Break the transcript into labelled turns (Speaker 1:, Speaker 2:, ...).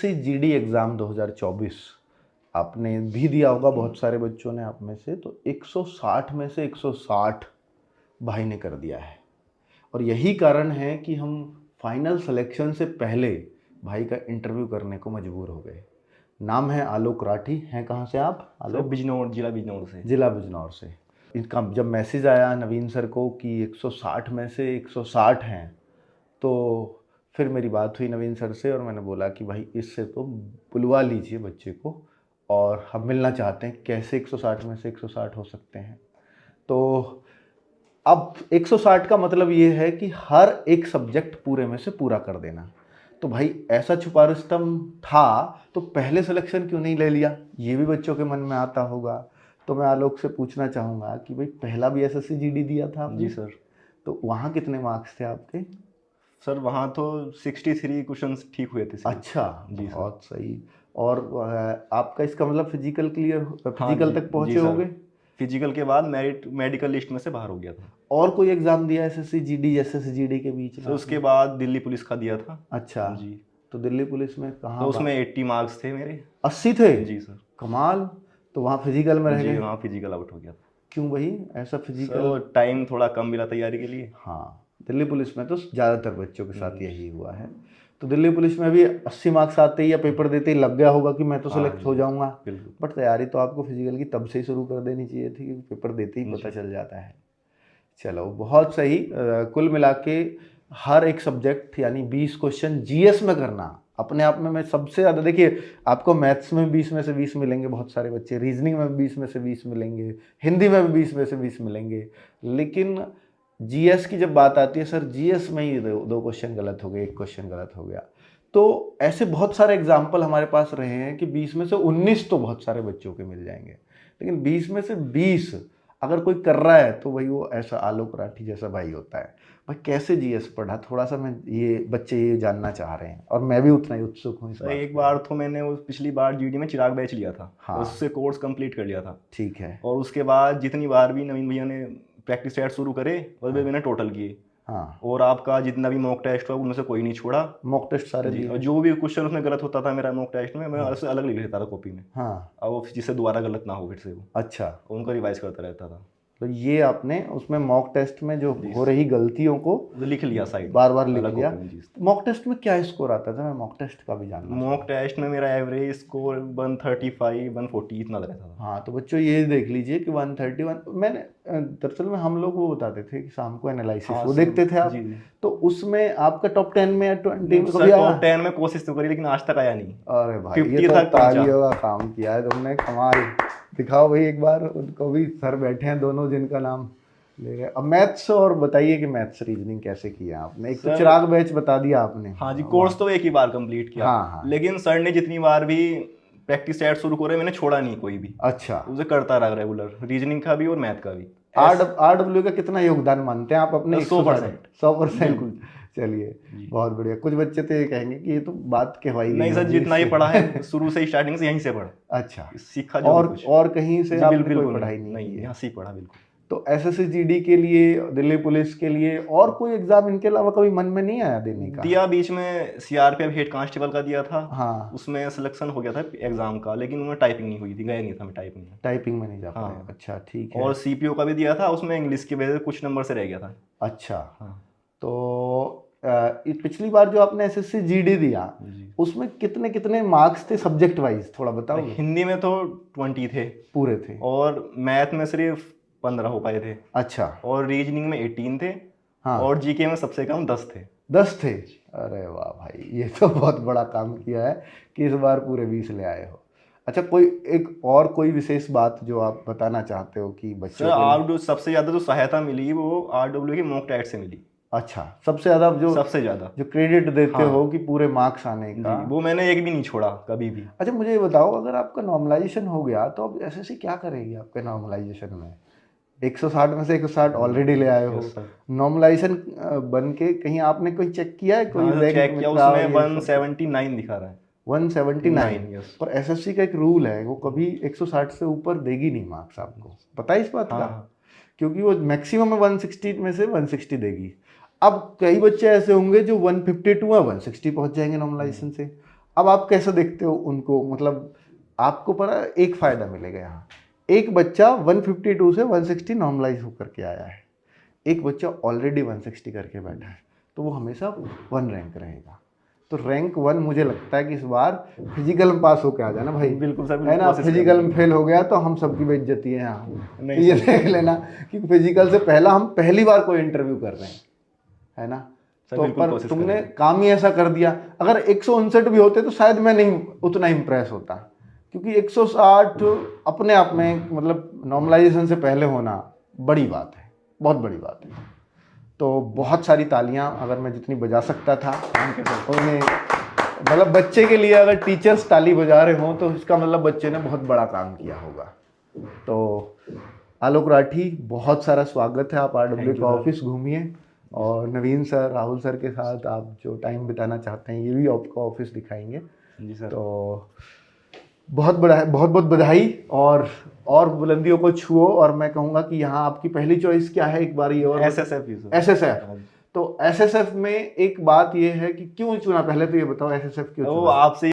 Speaker 1: SSC GD exam 2024 आपने भी दिया होगा, बहुत सारे बच्चों ने आप में से, तो 160 में से 160 भाई ने कर दिया है। और यही कारण है कि हम फाइनल सिलेक्शन से पहले भाई का इंटरव्यू करने को मजबूर हो गए। नाम है आलोक राठी। हैं कहाँ से आप आलोक?
Speaker 2: बिजनौर, जिला बिजनौर से।
Speaker 1: जिला बिजनौर से। इनका जब मैसेज आया नवीन सर को कि 160 में से 160 हैं, तो फिर मेरी बात हुई नवीन सर से और मैंने बोला कि भाई इससे तो बुलवा लीजिए बच्चे को, और हम मिलना चाहते हैं। कैसे 160 में से 160 हो सकते हैं? तो अब 160 का मतलब ये है कि हर एक सब्जेक्ट पूरे में से पूरा कर देना। तो भाई ऐसा छुपा रुस्तम था तो पहले सिलेक्शन क्यों नहीं ले लिया, ये भी बच्चों के मन में आता होगा। तो मैं आलोक से पूछना चाहूँगा कि भाई पहला भी एसएससी जीडी दिया था आपने?
Speaker 2: जी सर।
Speaker 1: तो वहाँ कितने मार्क्स थे आपके?
Speaker 2: सर वहाँ तो 63 क्वेश्चंस ठीक हुए थे सिर्फ।
Speaker 1: अच्छा,
Speaker 2: जी सर।
Speaker 1: बहुत सही। और आपका इसका मतलब फिजिकल क्लियर,
Speaker 2: हाँ
Speaker 1: फिजिकल
Speaker 2: जी,
Speaker 1: तक पहुँचे
Speaker 2: जी सर।
Speaker 1: होंगे?
Speaker 2: फिजिकल के बाद मेडिकल लिस्ट में से बाहर हो गया था।
Speaker 1: और कोई एग्ज़ाम दिया एसएससी जीडी एसएससी जीडी के बीच में?
Speaker 2: सर उसके बाद दिल्ली पुलिस का दिया था।
Speaker 1: अच्छा
Speaker 2: जी।
Speaker 1: तो दिल्ली पुलिस में कहाँ?
Speaker 2: तो उसमें 80 मार्क्स थे मेरे।
Speaker 1: 80 थे?
Speaker 2: जी सर।
Speaker 1: कमाल। तो वहाँ फिजिकल में रह
Speaker 2: जी
Speaker 1: गए?
Speaker 2: हाँ, फिजिकल आउट हो गया था।
Speaker 1: क्यों भाई ऐसा
Speaker 2: सर
Speaker 1: फिजिकल?
Speaker 2: टाइम थोड़ा कम मिला तैयारी के लिए।
Speaker 1: हाँ, दिल्ली पुलिस में तो ज़्यादातर बच्चों के साथ यही हुआ है। तो दिल्ली पुलिस में भी 80 मार्क्स आते ही या पेपर देते ही लग गया होगा कि मैं तो
Speaker 2: हाँ
Speaker 1: सिलेक्ट हो
Speaker 2: जी,
Speaker 1: जाऊंगा।
Speaker 2: बिल्कुल।
Speaker 1: बट तैयारी तो आपको फिजिकल की तब से ही शुरू कर देनी चाहिए थी, क्योंकि पेपर देते ही पता चल जाता है। चलो बहुत सही। कुल मिला के हर एक सब्जेक्ट यानी 20 क्वेश्चन जीएस में करना अपने आप में मैं सबसे ज़्यादा, देखिए आपको मैथ्स में 20 में से 20 मिलेंगे बहुत सारे बच्चे, रीजनिंग में 20 में से 20 मिलेंगे, हिंदी में भी 20 में से 20 मिलेंगे, लेकिन जीएस की जब बात आती है, सर जीएस में ही दो क्वेश्चन गलत हो गए, एक क्वेश्चन गलत हो गया। तो ऐसे बहुत सारे एग्जाम्पल हमारे पास रहे हैं कि 20 में से 19 तो बहुत सारे बच्चों के मिल जाएंगे, लेकिन 20 में से 20 अगर कोई कर रहा है तो वही वो ऐसा आलोक राठी जैसा भाई होता है। भाई कैसे जीएस पढ़ा, थोड़ा सा मैं ये बच्चे ये जानना चाह रहे हैं, और मैं भी उतना ही उत्सुक हूँ इस बात
Speaker 2: एक बार तो मैंने वो पिछली बार जीडी में चिराग बैच लिया था।
Speaker 1: हाँ।
Speaker 2: उससे कोर्स कंप्लीट कर लिया था।
Speaker 1: ठीक है।
Speaker 2: और उसके बाद जितनी बार भी नवीन भैया ने प्रैक्टिस सेट शुरू करे और वे मैंने टोटल किए।
Speaker 1: हाँ,
Speaker 2: और आपका जितना भी मॉक टेस्ट हुआ उनमें से कोई नहीं छोड़ा।
Speaker 1: मॉक टेस्ट सारे
Speaker 2: जी।
Speaker 1: दिए?
Speaker 2: और जो भी क्वेश्चन उसमें गलत होता था मेरा मॉक टेस्ट में, मैं उससे अलग लिख लेता था कॉपी में।
Speaker 1: हाँ।
Speaker 2: और वो जिससे दोबारा गलत ना हो फिर से वो।
Speaker 1: अच्छा,
Speaker 2: उनको रिवाइज करता रहता था।
Speaker 1: तो ये आपने उसमें मॉक टेस्ट में जो हो रही गलतियों को
Speaker 2: लिख लिया साइड
Speaker 1: बार बार लिख
Speaker 2: अलग
Speaker 1: लिया।
Speaker 2: कॉपी में। जी।
Speaker 1: मॉक टेस्ट में क्या स्कोर आता था? मैं मॉक टेस्ट का भी जानना
Speaker 2: मॉक टेस्ट में मेरा एवरेज स्कोर 135 140 इतना रहता था।
Speaker 1: हाँ, तो बच्चों ये देख लीजिए कि 131 मैंने दरअसल में हम लोग वो बताते थे कि शाम को एनालिसिस
Speaker 2: हाँ,
Speaker 1: वो देखते थे आप।
Speaker 2: जी, जी।
Speaker 1: तो उसमें आपका टॉप 10 में या 20 में
Speaker 2: सर
Speaker 1: कभी आया?
Speaker 2: टॉप 10 में कोशिश तो करी लेकिन आज तक आया नहीं।
Speaker 1: अरे भाई
Speaker 2: 50
Speaker 1: ये तो
Speaker 2: तक पहुंचा।
Speaker 1: तालियों का काम किया है तुमने, कमाल। दिखाओ भाई एक बार, उनको भी सर बैठे हैं दोनों जिनका नाम ले रहे। अब मैथ्स और बताइए कि मैथ्स रीजनिंग कैसे किया आपने? एक तो चिराग बैच बता दिया आपने।
Speaker 2: हाँ जी, कोर्स तो एक ही बार कंप्लीट किया।
Speaker 1: हाँ, हाँ।
Speaker 2: लेकिन सर ने जितनी बार भी प्रैक्टिस सेट शुरू करे मैंने छोड़ा नहीं कोई भी।
Speaker 1: अच्छा,
Speaker 2: उसे करता रहा रेगुलर, रीजनिंग का भी और मैथ का भी।
Speaker 1: आरडब्ल्यू का कितना योगदान मानते हैं आप अपने?
Speaker 2: 100%।
Speaker 1: 100%। चलिए बहुत बढ़िया। कुछ बच्चे तो ये कहेंगे कि ये तो बात कहवाई गई
Speaker 2: नहीं सर,
Speaker 1: होगी
Speaker 2: जितना ही
Speaker 1: इससे।
Speaker 2: पढ़ा है शुरू से ही स्टार्टिंग से यहीं से पढ़ा।
Speaker 1: अच्छा,
Speaker 2: सीखा जो भी कुछ।
Speaker 1: और कहीं से
Speaker 2: जी,
Speaker 1: आपने
Speaker 2: बिल्कुल
Speaker 1: कोई पढ़ाई नहीं
Speaker 2: नहीं,
Speaker 1: की है?
Speaker 2: यहाँ से ही पढ़ा बिल्कुल।
Speaker 1: तो एसएससी जीडी के लिए, दिल्ली पुलिस के लिए और कोई एग्जाम इनके अलावा कभी मन में नहीं आया देने का?
Speaker 2: दिया बीच में सीआरपीएफ हेड कांस्टेबल का दिया था।
Speaker 1: हाँ,
Speaker 2: उसमें सिलेक्शन हो गया था एग्जाम का, लेकिन उनमें टाइपिंग नहीं हुई थी, गया नहीं था मैं टाइपिंग में।
Speaker 1: टाइपिंग में नहीं जा पाए।
Speaker 2: हाँ।
Speaker 1: अच्छा ठीक है।
Speaker 2: और सीपीओ का भी दिया था, उसमें इंग्लिश की वजह से कुछ नंबर से रह गया था।
Speaker 1: अच्छा।
Speaker 2: हाँ।
Speaker 1: तो पिछली बार जो आपने एसएससी जीडी दिया
Speaker 2: जी।
Speaker 1: उसमें कितने कितने मार्क्स थे सब्जेक्ट वाइज, थोड़ा बताओ?
Speaker 2: हिंदी में तो 20 थे
Speaker 1: पूरे थे?
Speaker 2: और मैथ में सिर्फ 15 हो पाए थे।
Speaker 1: अच्छा।
Speaker 2: और रीजनिंग में 18 थे।
Speaker 1: हाँ।
Speaker 2: और जीके में सबसे कम 10 थे।
Speaker 1: 10 थे? अरे वाह भाई, ये तो बहुत बड़ा काम किया है कि इस बार पूरे 20 ले आए हो। अच्छा, कोई विशेष बात जो आप बताना चाहते हो कि बच्चों
Speaker 2: सर सबसे ज़्यादा जो सहायता मिली वो आरडब्ल्यू के मॉक टेस्ट से मिली।
Speaker 1: अच्छा, सबसे ज़्यादा
Speaker 2: सबसे ज़्यादा
Speaker 1: जो क्रेडिट देते
Speaker 2: हाँ।
Speaker 1: हो कि पूरे मार्क्स आने का।
Speaker 2: जी, वो मैंने एक भी नहीं छोड़ा कभी भी।
Speaker 1: अच्छा मुझे ये बताओ, अगर आपका नॉर्मलाइजेशन हो गया तो अब एसएससी क्या करेगी आपके नॉर्मलाइजेशन में? 160 में से 160 ऑलरेडी ले आए हो। नॉर्मलाइजेशन बन के कहीं आपने कोई चेक किया है? कोई
Speaker 2: चेक किया, उसमें 179 दिखा रहा है।
Speaker 1: 179। पर एसएससी का एक रूल है, वो कभी 160 से ऊपर देगी नहीं मार्क्स आपको, पता है इस बात का? क्योंकि वो मैक्सिमम में 160 में से 160 देगी। अब कई बच्चे ऐसे होंगे जो 152 या 160 पहुंच जाएंगे नॉर्मलाइजेशन से। अब आप कैसे देखते हो उनको, मतलब आपको पता एक फ़ायदा मिलेगा यहाँ, एक बच्चा 152 से 160 नॉर्मलाइज होकर के आया है, एक बच्चा ऑलरेडी 160 करके बैठा है, तो वो हमेशा 1 रैंक रहेगा। तो रैंक 1 मुझे लगता है कि इस बार फिजिकल में पास होके आ जाना भाई,
Speaker 2: बिल्कुल सर,
Speaker 1: है ना। फिजिकल में फेल हो गया तो हम सबकी बेइज्जती है यहाँ, तो ये देख लेना कि फिजिकल से पहला हम पहली बार कोई इंटरव्यू कर रहे हैं, है ना।
Speaker 2: सर,
Speaker 1: तो
Speaker 2: बिल्कुल
Speaker 1: पर
Speaker 2: कोशिश
Speaker 1: तुमने
Speaker 2: करेंगे।
Speaker 1: काम ही ऐसा कर दिया, अगर 159 भी होते तो शायद मैं नहीं उतना इम्प्रेस होता, क्योंकि 160 अपने आप में मतलब नॉर्मलाइजेशन से पहले होना बड़ी बात है, बहुत बड़ी बात है। तो बहुत सारी तालियां अगर मैं जितनी बजा सकता था उन्हें, मतलब बच्चे के लिए अगर टीचर्स ताली बजा रहे हों तो इसका मतलब बच्चे ने बहुत बड़ा काम किया होगा। तो आलोक राठी, बहुत सारा स्वागत है, आप आरडब्ल्यू का ऑफिस घूमिए, और नवीन सर, राहुल सर के साथ आप जो टाइम बिताना चाहते हैं ये भी आपका ऑफिस दिखाएंगे।
Speaker 2: जी सर।
Speaker 1: तो बहुत बड़ा है, बहुत बहुत बधाई, और बुलंदियों को छुओ। और मैं कहूँगा कि यहाँ आपकी पहली चॉइस क्या है, एक बार ये और
Speaker 2: एसएसएफ ही सर।
Speaker 1: एसएसएफ। तो एसएसएफ में एक बात ये है कि क्यों चुना, पहले तो ये बताओ एसएसएफ क्यों
Speaker 2: वो
Speaker 1: चुना?
Speaker 2: आपसे